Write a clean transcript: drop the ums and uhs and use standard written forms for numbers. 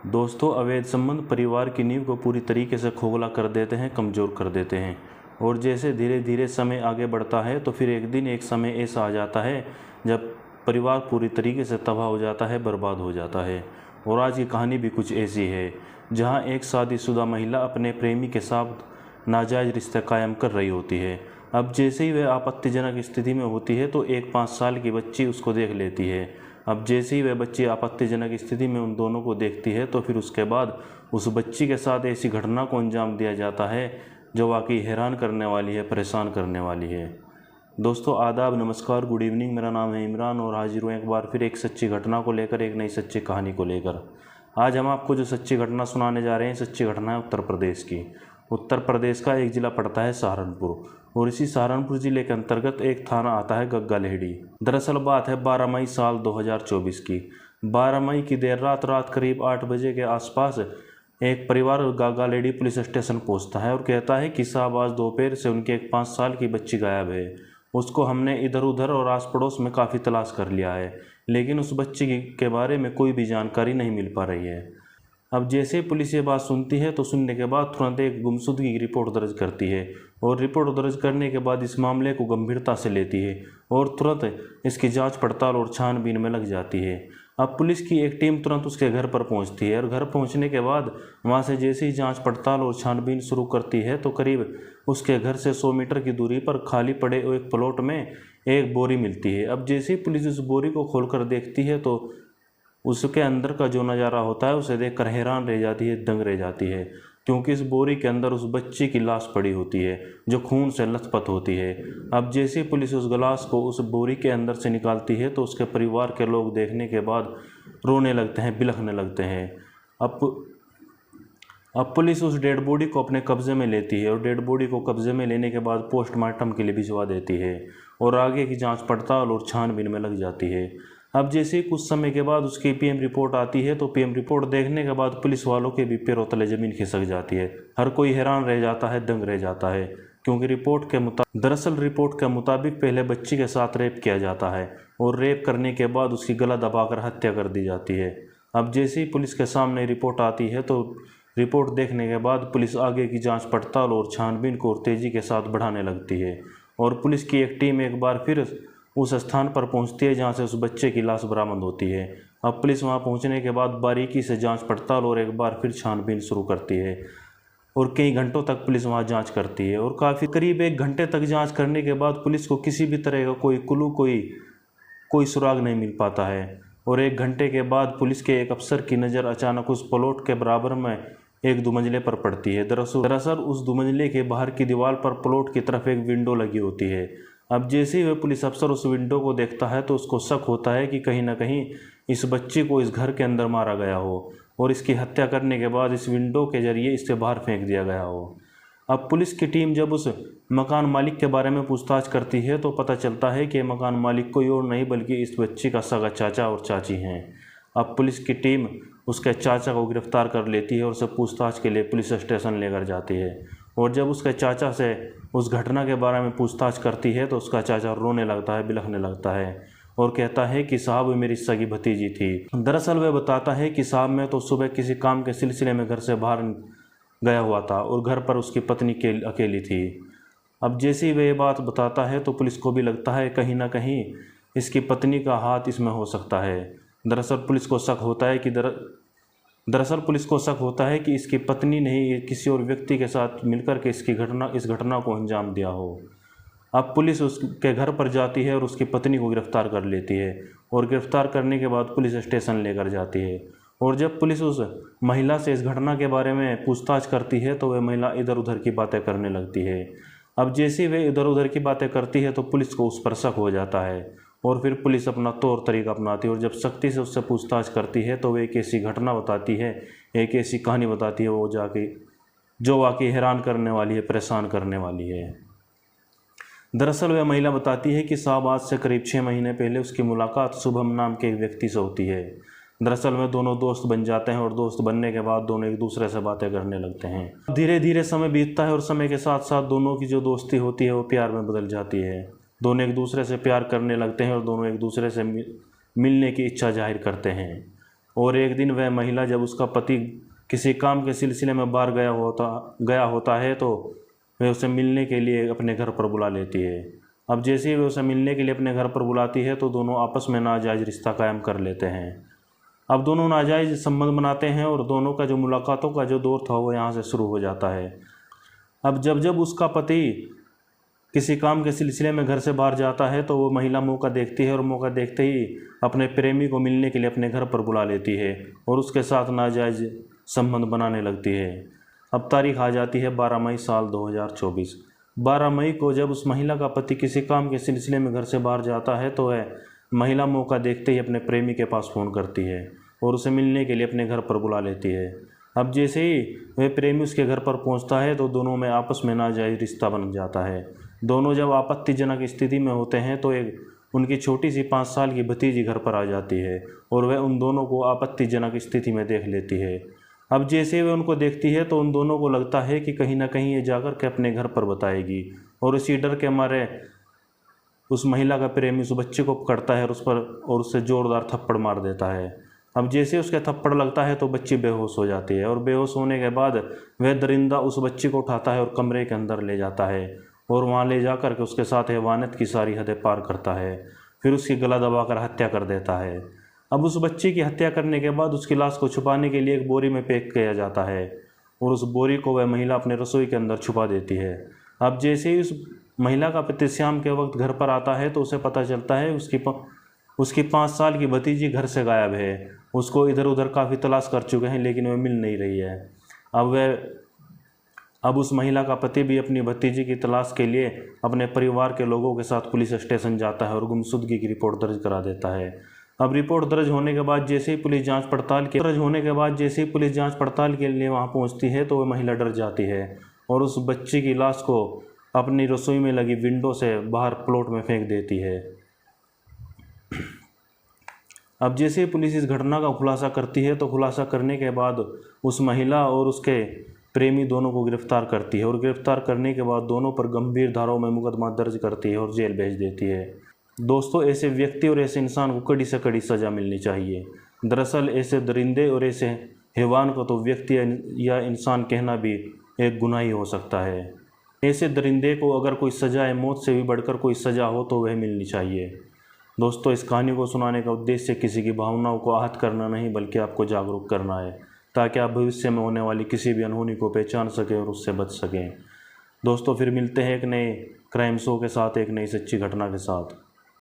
दोस्तों, अवैध संबंध परिवार की नींव को पूरी तरीके से खोखला कर देते हैं, कमज़ोर कर देते हैं। और जैसे धीरे धीरे समय आगे बढ़ता है तो फिर एक दिन एक समय ऐसा आ जाता है जब परिवार पूरी तरीके से तबाह हो जाता है, बर्बाद हो जाता है। और आज की कहानी भी कुछ ऐसी है, जहां एक शादीशुदा महिला अपने प्रेमी के साथ नाजायज़ रिश्ते कायम कर रही होती है। अब जैसे ही वह आपत्तिजनक स्थिति में होती है तो एक 5 साल की बच्ची उसको देख लेती है। अब जैसे ही वह बच्ची आपत्तिजनक स्थिति में उन दोनों को देखती है तो फिर उसके बाद उस बच्ची के साथ ऐसी घटना को अंजाम दिया जाता है जो वाकई हैरान करने वाली है, परेशान करने वाली है। दोस्तों, आदाब, नमस्कार, गुड इवनिंग। मेरा नाम है इमरान और हाजिर हूँ एक बार फिर एक सच्ची घटना को लेकर, एक नई सच्ची कहानी को लेकर। आज हम आपको जो सच्ची घटना सुनाने जा रहे हैं, सच्ची घटना है उत्तर प्रदेश की। उत्तर प्रदेश का एक ज़िला पड़ता है सहारनपुर, और इसी सहारनपुर ज़िले के अंतर्गत एक थाना आता है गग्गालेहड़ी। दरअसल बात है 12 मई साल 2024 की। 12 मई की देर रात करीब 8 बजे के आसपास एक परिवार गग्गालेहड़ी पुलिस स्टेशन पहुंचता है और कहता है कि साहब, आज दोपहर से उनके एक 5 साल की बच्ची गायब है। उसको हमने इधर उधर और आस पड़ोस में काफ़ी तलाश कर लिया है, लेकिन उस बच्ची के बारे में कोई भी जानकारी नहीं मिल पा रही है। अब जैसे ही पुलिस ये बात सुनती है तो सुनने के बाद तुरंत एक गुमशुदगी की रिपोर्ट दर्ज करती है, और रिपोर्ट दर्ज करने के बाद इस मामले को गंभीरता से लेती है और तुरंत इसकी जांच पड़ताल और छानबीन में लग जाती है। अब पुलिस की एक टीम तुरंत उसके घर पर पहुंचती है, और घर पहुंचने के बाद वहां से जैसे ही जांच पड़ताल और छानबीन शुरू करती है तो करीब उसके घर से 100 मीटर की दूरी पर खाली पड़े एक प्लॉट में एक बोरी मिलती है। अब जैसे ही पुलिस उस बोरी को खोलकर देखती है तो उसके अंदर का जो नज़ारा होता है उसे देखकर हैरान रह जाती है, दंग रह जाती है, क्योंकि इस बोरी के अंदर उस बच्ची की लाश पड़ी होती है जो खून से लथपथ होती है। अब जैसे ही पुलिस उस लाश को उस बोरी के अंदर से निकालती है तो उसके परिवार के लोग देखने के बाद रोने लगते हैं, बिलखने लगते हैं। अब पुलिस उस डेड बॉडी को अपने कब्जे में लेती है, और डेड बॉडी को कब्जे में लेने के बाद पोस्टमार्टम के लिए भिजवा देती है और आगे की जांच पड़ताल और छानबीन में लग जाती है। अब जैसे ही कुछ समय के बाद उसकी पीएम रिपोर्ट आती है तो पीएम रिपोर्ट देखने के बाद पुलिस वालों के भी पैरों तले ज़मीन खिसक जाती है। हर कोई हैरान रह जाता है, दंग रह जाता है, क्योंकि दरअसल रिपोर्ट के मुताबिक पहले बच्ची के साथ रेप किया जाता है और रेप करने के बाद उसकी गला दबाकर हत्या कर दी जाती है। अब जैसे ही पुलिस के सामने रिपोर्ट आती है तो रिपोर्ट देखने के बाद पुलिस आगे की जांच पड़ताल और छानबीन को तेज़ी के साथ बढ़ाने लगती है, और पुलिस की एक टीम एक बार फिर उस स्थान पर पहुंचती है जहां से उस बच्चे की लाश बरामद होती है। अब पुलिस वहां पहुंचने के बाद बारीकी से जांच पड़ताल और एक बार फिर छानबीन शुरू करती है, और कई घंटों तक पुलिस वहां जांच करती है, और काफ़ी करीब 1 घंटे तक जांच करने के बाद पुलिस को किसी भी तरह का कोई क्लू, कोई सुराग नहीं मिल पाता है। और 1 घंटे के बाद पुलिस के एक अफसर की नज़र अचानक उस प्लॉट के बराबर में एक दुमंजिले पर पड़ती है। दरअसल उस दुमंजिले के बाहर की दीवार पर प्लॉट की तरफ एक विंडो लगी होती है। अब जैसे ही वह पुलिस अफसर उस विंडो को देखता है तो उसको शक होता है कि कहीं ना कहीं इस बच्ची को इस घर के अंदर मारा गया हो, और इसकी हत्या करने के बाद इस विंडो के जरिए इससे बाहर फेंक दिया गया हो। अब पुलिस की टीम जब उस मकान मालिक के बारे में पूछताछ करती है तो पता चलता है कि मकान मालिक कोई और नहीं बल्कि इस बच्ची का सगा चाचा और चाची हैं। अब पुलिस की टीम उसके चाचा को गिरफ्तार कर लेती है और उसे पूछताछ के लिए पुलिस स्टेशन लेकर जाती है, और जब उसके चाचा से उस घटना के बारे में पूछताछ करती है तो उसका चाचा रोने लगता है, बिलखने लगता है, और कहता है कि साहब, वो मेरी सगी भतीजी थी। दरअसल वह बताता है कि साहब, मैं तो सुबह किसी काम के सिलसिले में घर से बाहर गया हुआ था और घर पर उसकी पत्नी अकेली थी। अब जैसे ही वह ये बात बताता है तो पुलिस को भी लगता है कहीं ना कहीं इसकी पत्नी का हाथ इसमें हो सकता है। दरअसल पुलिस को शक होता है कि इसकी पत्नी ने ही किसी और व्यक्ति के साथ मिलकर के इस घटना को अंजाम दिया हो। अब पुलिस उसके घर पर जाती है और उसकी पत्नी को गिरफ्तार कर लेती है, और गिरफ्तार करने के बाद पुलिस स्टेशन लेकर जाती है। और जब पुलिस उस महिला से इस घटना के बारे में पूछताछ करती है तो वह महिला इधर उधर की बातें करने लगती है। अब जैसे वे इधर उधर की बातें करती है तो पुलिस को उस पर शक हो जाता है, और फिर पुलिस अपना तौर तरीका अपनाती है, और जब सख्ती से उससे पूछताछ करती है तो वे एक ऐसी घटना बताती है, एक ऐसी कहानी बताती है वो जाके जो वाकई हैरान करने वाली है, परेशान करने वाली है। दरअसल वह महिला बताती है कि साहब, आज से करीब 6 महीने पहले उसकी मुलाकात शुभम नाम के एक व्यक्ति से होती है। दरअसल वे दोनों दोस्त बन जाते हैं, और दोस्त बनने के बाद दोनों एक दूसरे से बातें करने लगते हैं। धीरे धीरे समय बीतता है और समय के साथ साथ दोनों की जो दोस्ती होती है वो प्यार में बदल जाती है। दोनों एक दूसरे से प्यार करने लगते हैं और दोनों एक दूसरे से मिलने की इच्छा जाहिर करते हैं। और एक दिन वह महिला जब उसका पति किसी काम के सिलसिले में बाहर गया होता है तो वह उसे मिलने के लिए अपने घर पर बुला लेती है। अब जैसे ही वे उसे मिलने के लिए अपने घर पर बुलाती है तो दोनों आपस में नाजायज़ रिश्ता कायम कर लेते हैं। अब दोनों नाजायज़ संबंध बनाते हैं और दोनों का जो मुलाकातों का जो दौर था वो यहाँ से शुरू हो जाता है। अब जब जब उसका पति किसी काम के सिलसिले में घर से बाहर जाता है तो वो महिला मौका देखती है और मौका देखते ही अपने प्रेमी को मिलने के लिए अपने घर पर बुला लेती है और उसके साथ नाजायज़ संबंध बनाने लगती है। अब तारीख आ जाती है 12 मई साल 2024। 12 मई को जब उस महिला का पति किसी काम के सिलसिले में घर से बाहर जाता है तो वह महिला मौका देखते ही अपने प्रेमी के पास फ़ोन करती है और उसे मिलने के लिए अपने घर पर बुला लेती है। अब जैसे ही वह प्रेमी उसके घर पर पहुंचता है तो दोनों में आपस में नाजायज़ रिश्ता बन जाता है। दोनों जब आपत्तिजनक स्थिति में होते हैं तो एक उनकी छोटी सी 5 साल की भतीजी घर पर आ जाती है और वह उन दोनों को आपत्तिजनक स्थिति में देख लेती है। अब जैसे वे उनको देखती है तो उन दोनों को लगता है कि कहीं ना कहीं ये जाकर के अपने घर पर बताएगी और इसी डर के मारे उस महिला का प्रेमी उस बच्चे को पकड़ता है और उससे ज़ोरदार थप्पड़ मार देता है। अब जैसे उसके थप्पड़ लगता है तो बच्ची बेहोश हो जाती है और बेहोश होने के बाद वह दरिंदा उस बच्ची को उठाता है और कमरे के अंदर ले जाता है और वहाँ ले जाकर के उसके साथ हैवानियत की सारी हदें पार करता है। फिर उसकी गला दबाकर हत्या कर देता है। अब उस बच्ची की हत्या करने के बाद उसकी लाश को छुपाने के लिए एक बोरी में पैक किया जाता है और उस बोरी को वह महिला अपने रसोई के अंदर छुपा देती है। अब जैसे ही उस महिला का पति शाम के वक्त घर पर आता है तो उसे पता चलता है उसकी 5 साल की भतीजी घर से गायब है। उसको इधर उधर काफ़ी तलाश कर चुके हैं लेकिन वह मिल नहीं रही है। अब उस महिला का पति भी अपनी भतीजी की तलाश के लिए अपने परिवार के लोगों के साथ पुलिस स्टेशन जाता है और गुमशुदगी की रिपोर्ट दर्ज करा देता है। अब रिपोर्ट दर्ज होने के बाद जैसे ही पुलिस जांच पड़ताल के लिए वहां पहुंचती है तो वह महिला डर जाती है और उस बच्ची की लाश को अपनी रसोई में लगी विंडो से बाहर प्लॉट में फेंक देती है। अब जैसे ही पुलिस इस घटना का खुलासा करती है तो खुलासा करने के बाद उस महिला और उसके प्रेमी दोनों को गिरफ्तार करती है और गिरफ्तार करने के बाद दोनों पर गंभीर धाराओं में मुकदमा दर्ज करती है और जेल भेज देती है। दोस्तों, ऐसे व्यक्ति और ऐसे इंसान को कड़ी से कड़ी सज़ा मिलनी चाहिए। दरअसल ऐसे दरिंदे और ऐसे हैवान को तो व्यक्ति या इंसान कहना भी एक गुनाह ही हो सकता है। ऐसे दरिंदे को अगर कोई सज़ा मौत से भी बढ़कर कोई सज़ा हो तो वह मिलनी चाहिए। दोस्तों, इस कहानी को सुनाने का उद्देश्य किसी की भावनाओं को आहत करना नहीं बल्कि आपको जागरूक करना है ताकि आप भविष्य में होने वाली किसी भी अनहोनी को पहचान सकें और उससे बच सकें। दोस्तों, फिर मिलते हैं एक नए क्राइम शो के साथ, एक नई सच्ची घटना के साथ।